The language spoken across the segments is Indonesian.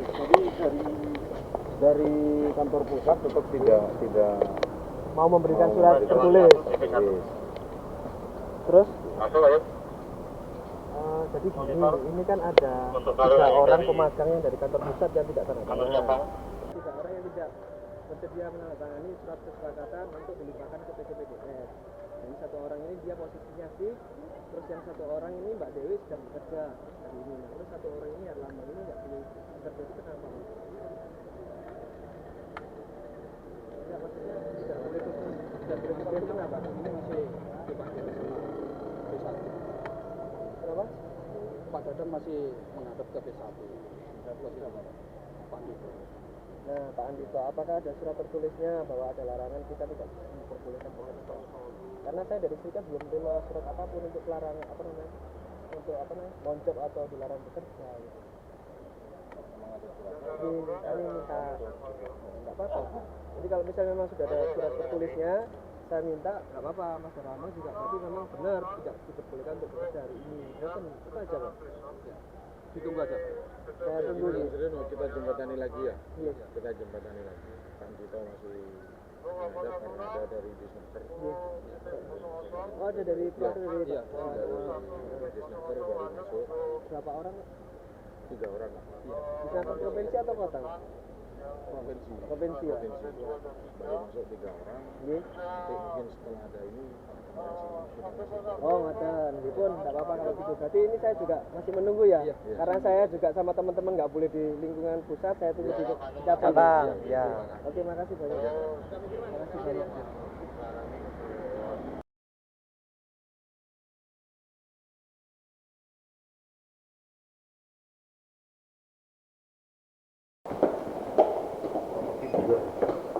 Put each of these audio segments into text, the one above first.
Jadi dari kantor pusat tetap tidak mau memberikan surat tertulis. Terus? Jadi gini, ini kan ada 3 orang pemagang yang dari kantor pusat yang tidak tanda tangan. 3 orang yang tidak bersedia menandatangani surat kesepakatan untuk dilimpahkan ke PCPDS. Jadi 1 orang ini dia posisinya sih, terus yang 1 orang ini Mbak Dewi sedang bekerja hari ini. Terus 1 orang ini Erlambang ini nggak boleh bekerja, itu kenapa? Ya maksudnya tidak boleh bekerja kenapa? Ini masih dipakai sama P1. Kenapa? Pak Dadang masih menghadap ke P1. Pak Andito. Nah, Pak Andito, apakah ada surat tertulisnya bahwa ada larangan kita tidak memperbolehkan bekerja? Karena saya dari serikat belum terima surat apapun untuk larangan moncop atau dilarang bekerja. Gitu. Jadi kami minta nggak apa-apa. Jadi kalau misalnya memang sudah ada surat tertulisnya, saya minta nggak apa-apa, Mas Rama juga berarti memang benar tidak diperbolehkan untuk bekerja hari ini. Itu aja Pak. Ya. Ditunggu aja. Saya tunggu di. Kita jembatani lagi ya. Iya. Kita jembatani lagi. Kan kita masih ada dari Disnaker. Iya. Oh ada dari pihak dari. Iya. Dari Disnaker baru masuk. Berapa orang? 3 orang. Iya. Disnaker provinsi atau kota? Provinsi ya. Baru masuk 3 orang. Iya. Nanti mungkin setelah ada ini. Oh ngaten, pun nggak apa-apa kalau gitu. Berarti ini saya juga masih menunggu ya, karena saya juga sama teman-teman nggak boleh di lingkungan pusat, saya tunggu di cabang. Ya. Oke, makasih banyak. Makasih banyak.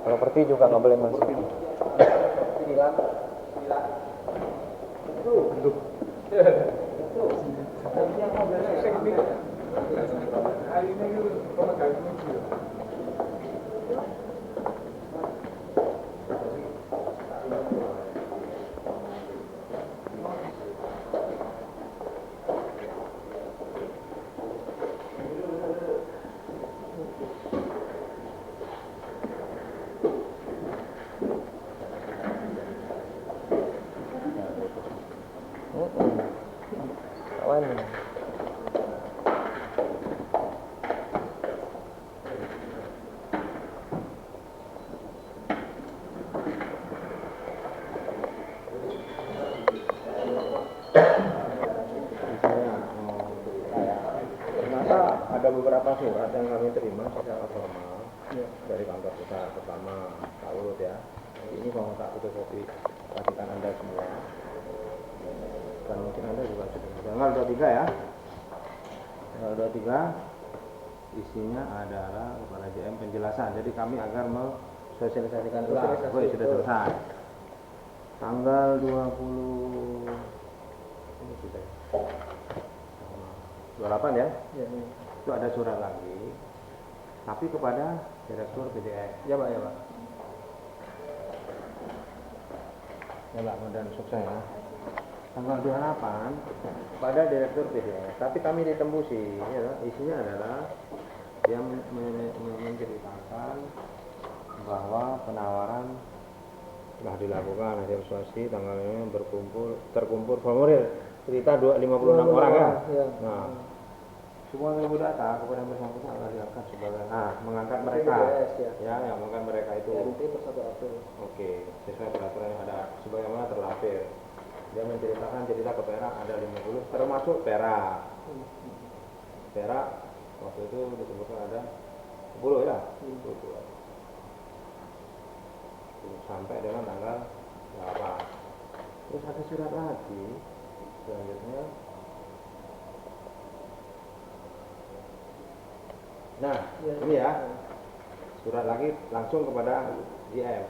Kalau perti juga nggak boleh masuk. Ada beberapa surat yang kami terima secara formal dari kantor pusat. Pertama, Pak Luhut ya. Ini mau tak fotokopi pastikan Anda semua. Dan mungkin Anda juga sudah. Tanggal 23 ya. Tanggal 23 isinya adalah kepada JM penjelasan. Jadi kami agar mensosialisasikan ulang. Oh, sudah selesai. Tanggal 20 ini sudah 28 ya. Iya. Itu ada surat lagi, tapi kepada Direktur PDS. Ya Pak, ya Pak. Ya Pak, dan sukses ya. Tanggal 28 pada Direktur PDS, tapi kami ditembusi, ya, isinya adalah dia menceritakan bahwa penawaran telah dilakukan hasil evaluasi tanggalnya terkumpul formulir cerita 56 orang ya. Nah, semua yang data kepada yang bersangkutan akan diangkat sebagai mengangkat mereka ya yang mengangkat mereka itu oke sesuai peraturan yang ada sebagaimana terlampir. Dia menceritakan cerita ke Perak ada 50 termasuk Perak waktu itu disebutkan ada 10 ya 10 sampai dengan tanggal 8. Terus ada surat lagi selanjutnya. Nah, ini ya, surat lagi langsung kepada JM,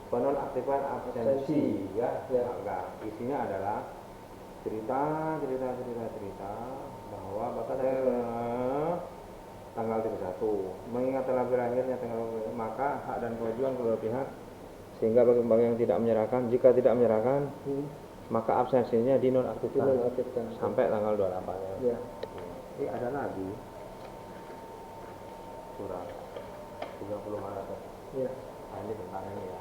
penonaktifan absensi, ya. Maka isinya adalah cerita bahwa Bapak saya tanggal 31, mengingat telah berakhirnya tanggal, maka hak dan kewajiban kedua pihak, sehingga bagi yang tidak menyerahkan, jika tidak menyerahkan, maka absensinya dinonaktifkan sampai tanggal 28 ya. Ini ada lagi. surat 30 Maret. Iya. Nah, ini tentang ini ya.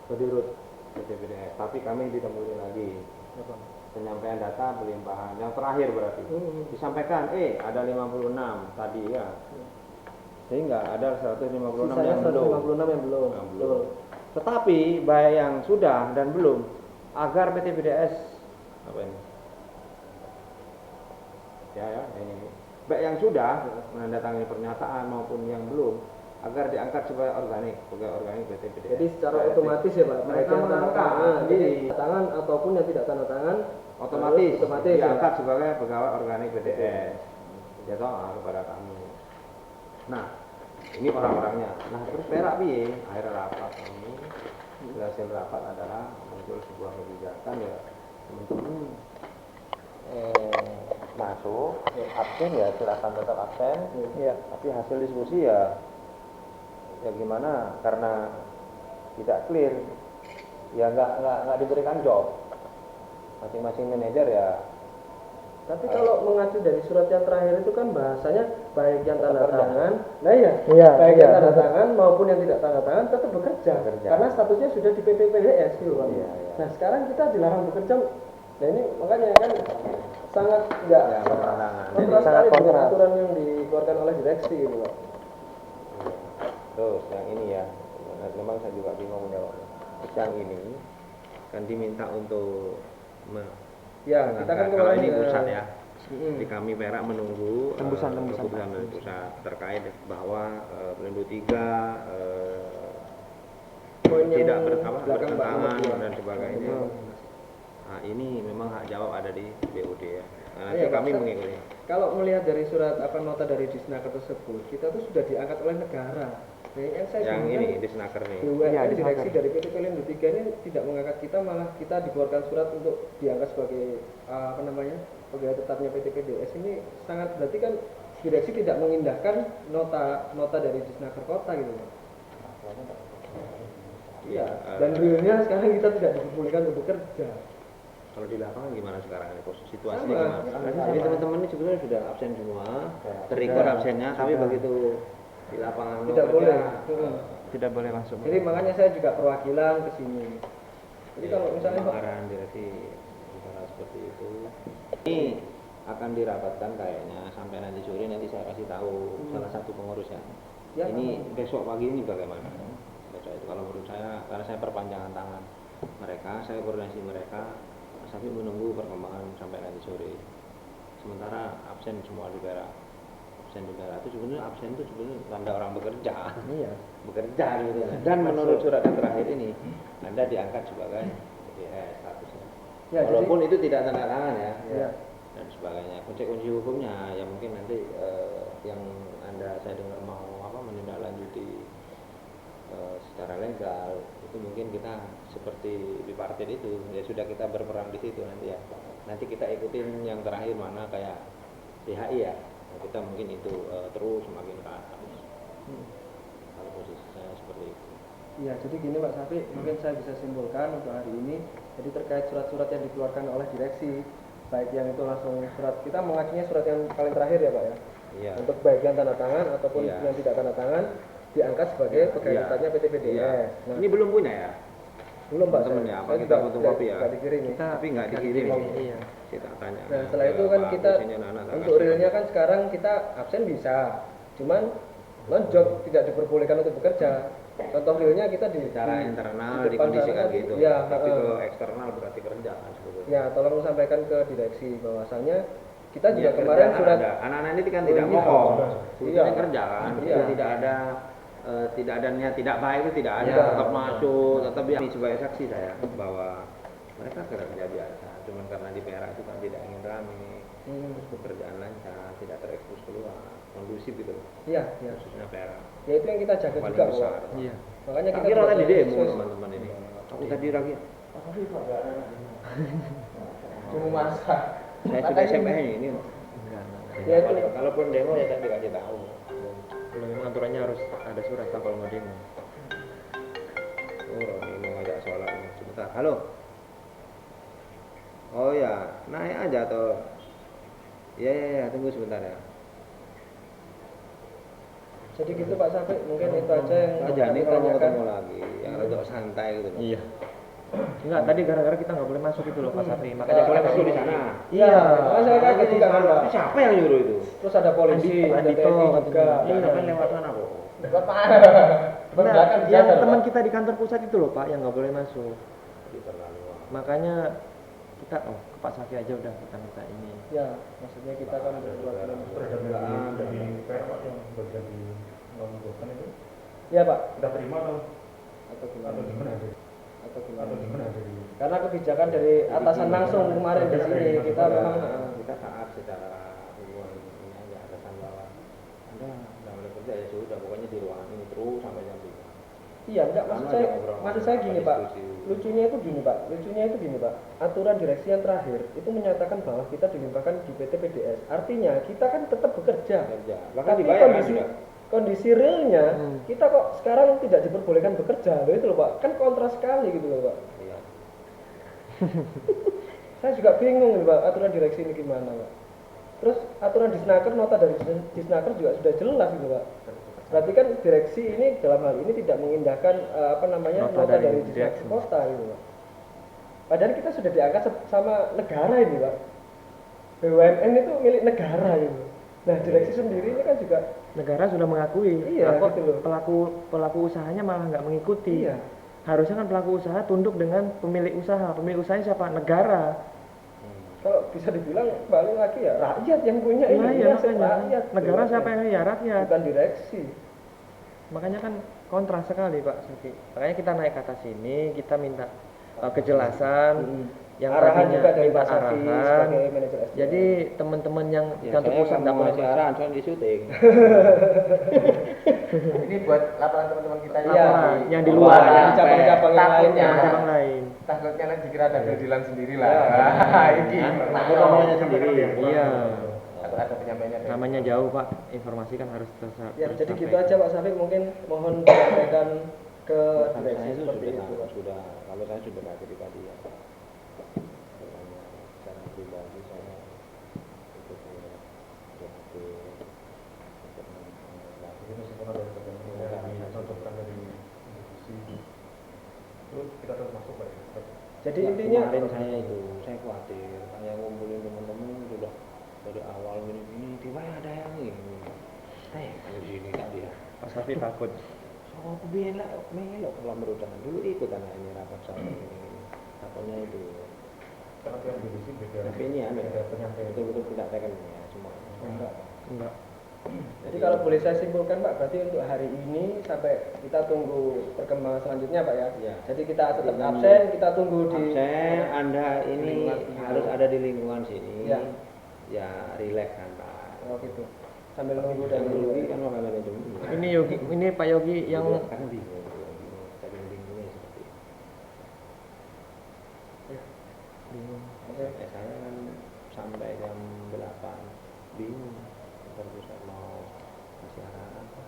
Kedirut PTPDS, tapi kami ditemui lagi. Apa? Penyampaian data pelimpahan yang terakhir berarti disampaikan ada 56 tadi ya, sehingga ada 156 Sisanya yang belum. 156 yang belum. Betul. Tetapi baik yang sudah dan belum, agar PTPDS apa ini ya ini baik yang sudah menandatangani pernyataan maupun yang belum, agar diangkat sebagai organik PTPDS. Jadi secara otomatis ya Pak, baik yang tanda tangan, jadi tangan ataupun yang tidak tanda tangan otomatis diangkat ya? sebagai pegawai organik PTS. Ya toh kepada kami. Nah, ini orang-orangnya. Nah, terus perak piye? Akhir rapat ini, hasil rapat adalah muncul sebuah kebijakan ya, teman-teman masuk absen ya silakan tetap absen. Iya. Tapi hasil diskusi ya gimana, karena tidak clear ya nggak diberikan job masing-masing manajer ya. Tapi kalau mengacu dari surat yang terakhir itu kan bahasanya baik yang tanda tangan, nah Iya, baik iya. yang tanda tangan maupun yang tidak tanda tangan tetap bekerja. Karena statusnya sudah di PPPDS gitu Pak. Iya. Nah sekarang kita dilarang bekerja. Nah ini makanya kan sangat nggak Bertentangan. kontra sekali sangat dengan kontra. aturan yang dikeluarkan oleh direksi gitu Pak. Terus yang ini ya, memang saya juga bingung menjawabnya. Terus yang ini kan diminta untuk Ya kita kan kalau kemarin ini pusat ya. Di Mm-mm. kami Perak menunggu Tembusan. keputusan dari pusat terkait bahwa Pelindo 3 Poin yang tidak belakang Pak bertentangan nomor dua. dan sebagainya. Nah, ini memang hak jawab ada di BUD ya. Nah, nanti Iya, Pak. kami mengikuti. Kalau melihat dari surat nota dari Disnaker tersebut, kita tuh sudah diangkat oleh negara. Nah, yang saya Yang bingung ini kan, di Senaker nih. BUMN Iya, di direksi Senaker. dari PT Pelindo 3 ini tidak mengangkat kita, malah kita dikeluarkan surat untuk diangkat sebagai pegawai tetapnya PT PDS. Ini sangat berarti kan direksi tidak mengindahkan nota dari Disnaker kota gitu Pak. Iya, dan realnya sekarang kita tidak diperbolehkan untuk bekerja. Kalau di lapangan gimana sekarang ini situasinya Sama. gimana? Jadi teman-teman ini sebenarnya sudah absen semua, terrecord absennya, tapi begitu di lapangan mau Tidak kerja, boleh. Tidak boleh masuk. Jadi makanya saya juga perwakilan ke sini. Jadi kalau misalnya Pak, arahan direksi bicara seperti itu, ini akan dirapatkan kayaknya sampai nanti sore, nanti saya kasih tahu salah satu pengurusnya. Ya, Ini besok pagi ini bagaimana? Besok itu kalau menurut saya, karena saya perpanjangan tangan mereka, saya koordinasi mereka sambil menunggu perkembangan sampai nanti sore. Sementara absen semua di Perak. Absen di Perak itu sebenarnya absen itu sebenarnya tanda orang bekerja. Iya. Bekerja gitu. Dan menurut surat yang terakhir ini, Anda diangkat sebagai PDS statusnya. Ya, Walaupun itu tidak tanda tangan ya. Ya. Dan sebagainya. Kunci hukumnya ya mungkin nanti yang saya dengar mau menindaklanjuti secara legal itu mungkin kita seperti bipartit itu ya sudah kita berperang di situ nanti ya. Nanti kita ikutin yang terakhir mana kayak DHI ya. Nah, kita mungkin itu terus semakin ke atas. Kalau posisi saya seperti itu. Iya, jadi gini Pak Safi, mungkin saya bisa simpulkan untuk hari ini. Jadi terkait surat-surat yang dikeluarkan oleh direksi, baik yang itu langsung surat, kita mengacunya surat yang paling terakhir ya Pak ya. Iya. Untuk baik yang tanda tangan ataupun Iya. yang tidak tanda tangan diangkat sebagai pegawai Iya. tetapnya PT PDS. Iya. Nah, Ini belum punya ya? belum Pak. teman-teman ya, apa saya kita juga fotokopi ya? nggak dikirim. Tapi nggak dikirim. Iya. Kita tanya. Nah setelah itu kan Pak kita dosennya anak-anak untuk kasih. realnya kan sekarang kita absen bisa, cuman non job tidak diperbolehkan untuk bekerja. Contoh realnya kita di Secara di- internal di depan dikondisikan sana, gitu. Ya, Tapi ke eksternal berarti kerja kan sebetulnya. ya tolong sampaikan ke direksi bahwasanya kita juga Ya, kemarin kerjaan surat ada. Anak-anak ini kan Oh, tidak iya. bohong. Iya. Sebetulnya kerja kan. Iya. Tidak ada tidak ada niat tidak baik itu tidak ada. Iya. Tetap masuk, tetap ya. Ini sebagai saksi saya bahwa mereka kerja biasa. Cuman karena di Perak itu kan tidak ingin ramai. Terus pekerjaan lancar, tidak terekspos keluar, kondusif gitu. iya, iya. Khususnya Perak. Ya itu yang kita jaga Paling juga besar. Pak. Iya. Makanya kita Kira tadi demo sesuai- teman-teman ini. Aku tadi lagi. cuma masak. Saya sudah SMS ini. Ya itu Kalaupun demo ya tadi kasih tahu. Kalau memang aturannya harus ada surat Pak kalau mau demo. Oh, ini mau ngajak sholat ini. Sebentar. Halo. Oh ya, naik aja atau? Ya, tunggu sebentar ya. Jadi gitu Pak Syafiq, mungkin itu aja yang aja kami nih kalau mau tanyakan. ketemu lagi yang rada santai gitu loh. Iya. Enggak, tadi gara-gara kita nggak boleh masuk itu loh Pak Safi. Makanya boleh masuk di sana. Iya, makanya saya kaget juga kan Pak. Itu siapa yang nyuruh itu? Terus ada polisi, ada Andito, TNI juga. katanya. Iya, kan lewat sana kok. Nah, yang teman kita di kantor pusat itu loh Pak, yang nggak boleh masuk. Makanya kita, ke Pak Safi aja udah kita minta ini. Ya, maksudnya kita kan berdua Iya Pak. Udah terima Atau gimana? atau gimana? Atau gimana? Atau gimana dari Karena kebijakan dari atasan langsung kemarin di sini kita memang kita taat secara hubungan ini aja atasan bahwa Anda nggak boleh kerja ya sudah pokoknya di ruangan ini terus sampai jam 5. iya enggak maksud saya gini Pak. Lucunya itu gini Pak. Aturan direksi yang terakhir itu menyatakan bahwa kita dilimpahkan di PT PDS. Artinya kita kan tetap bekerja. Bahkan Tapi dibayar kan juga. kondisi realnya kita kok sekarang tidak diperbolehkan bekerja loh itu loh Pak. Kan kontra sekali gitu loh Pak. Iya. Saya juga bingung nih Pak, aturan direksi ini gimana Pak. Terus aturan disnaker, nota dari disnaker juga sudah jelas gitu Pak. Berarti kan direksi ini dalam hal ini tidak mengindahkan nota dari disnaker kota gitu Pak. Padahal kita sudah diangkat sama negara ini Pak. BUMN itu milik negara gitu. Nah direksi sendiri ini kan juga Negara sudah mengakui. Iya, Kok gitu loh. pelaku usahanya malah nggak mengikuti. Iya. Harusnya kan pelaku usaha tunduk dengan pemilik usaha. Pemilik usahanya siapa? Negara. kalau bisa dibilang balik lagi ya rakyat yang punya ini. Nah, iya, aset makanya. rakyat. Negara siapa yang ya rakyat. Bukan direksi. Makanya kan kontra sekali Pak Safi. Makanya kita naik ke atas sini, kita minta kejelasan. Yang Arahan tadinya juga dari minta Pak Safi arahan. sebagai manajer SDM. Jadi teman-teman yang Ya, kantor saya pusat kan nggak mau boleh ngasih masuk. arahan soalnya di syuting. ini buat laporan teman-teman kita Iya. Laporan yang di luar, yang yang di cabang-cabang yang lain Takutnya. ya. cabang lain. takutnya nanti dikira ada keadilan sendiri lah. Ini Aku namanya sendiri. Iya. Atau ada penyampaiannya. dari- Namanya jauh Pak, informasi kan harus terus. Ya, jadi gitu aja Pak Safi, mungkin mohon disampaikan ke Sampai direksi saya itu seperti sudah, itu Pak. sudah kalau saya sudah nggak pribadi ya. Secara pribadi saya ikut JHT Jadi meskipun ada yang dicontohkan dari institusi, terus kita terus masuk Pak. Jadi intinya kemarin saya khawatir kayak ngumpulin teman-teman sudah dari awal gini tiba ada yang ini ada di sini tadi ya Pak Safi takut. so aku bilang lah melok kalau merutan dulu ikut anak ini rapat sama ini takutnya itu Karena yang divisi beda. tapi ini ada beda penyampaian. betul-betul tidak tekan ya semua Enggak. Jadi kalau boleh saya simpulkan Pak, berarti untuk hari ini sampai kita tunggu perkembangan selanjutnya Pak ya. Ya. Jadi kita tetap Dengan absen, kita tunggu di absen Anda ini harus ada di lingkungan sini Ya. ya rileks santai Oh gitu. Sambil nunggu dan yang rugi kan orang manajemen Ini Yogi, ini Pak Yogi yang karena bingung saking bingungnya seperti itu. bingung. Oke. Saya kan sampai jam 8 bingung terpusat mau kasih arahan apa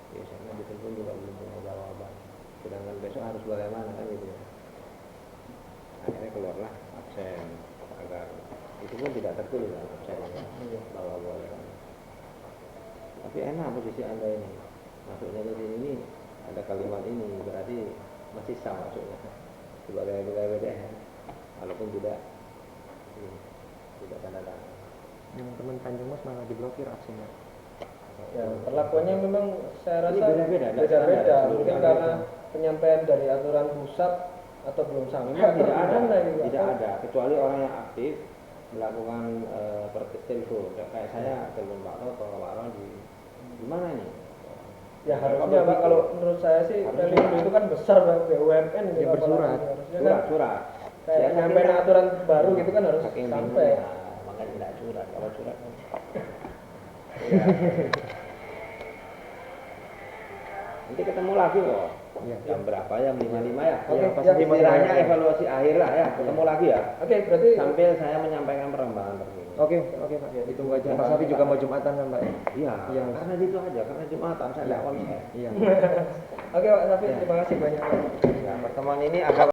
biasanya ditelepon juga belum punya jawaban sedangkan besok harus bagaimana kan gitu ya akhirnya keluarlah absen agar itu pun tidak tertulis kan absen bahwa boleh kan tapi enak posisi anda ini masuknya ke sini ini ada kalimat ini berarti masih sah masuknya sebagai pegawai BDN walaupun tidak tanda tangan. Yang teman Tanjung Mas malah diblokir absennya. Ya, perlakuannya memang saya Ini rasa beda-beda, nggak beda-beda. standar, Mungkin seluruh karena penyampaian dari aturan pusat atau belum sampai. Tidak ada, gitu. tidak ada kecuali orang yang aktif melakukan telepon kayak saya telepon Pak Toto, Pak Rodi gimana ini? Ya harusnya Pak, kalau menurut saya sih Pelindo itu kan besar Pak, BUMN gitu. Ya, bersurat. apalagi. Harusnya kan Surat. kayak penyampaian aturan baru gitu kan harus Saking sampai. bingungnya, makanya tidak surat. Kalau surat kan. Nanti ketemu lagi kok. Iya. Jam berapa ya? 5.05 ya? Oke, Pas ya, lagi mau Istilahnya tanya. evaluasi akhir lah ya. Ketemu lagi ya. Oke, berarti Sambil saya menyampaikan perkembangan terkini. Oke Pak. Ditunggu aja. Pak Safi juga mau Jumatan kan Pak? Iya, Iya. karena itu aja, karena Jumatan saya tidak konsen. Iya. oke Pak Safi, terima kasih banyak. Ya, pertemuan ini agak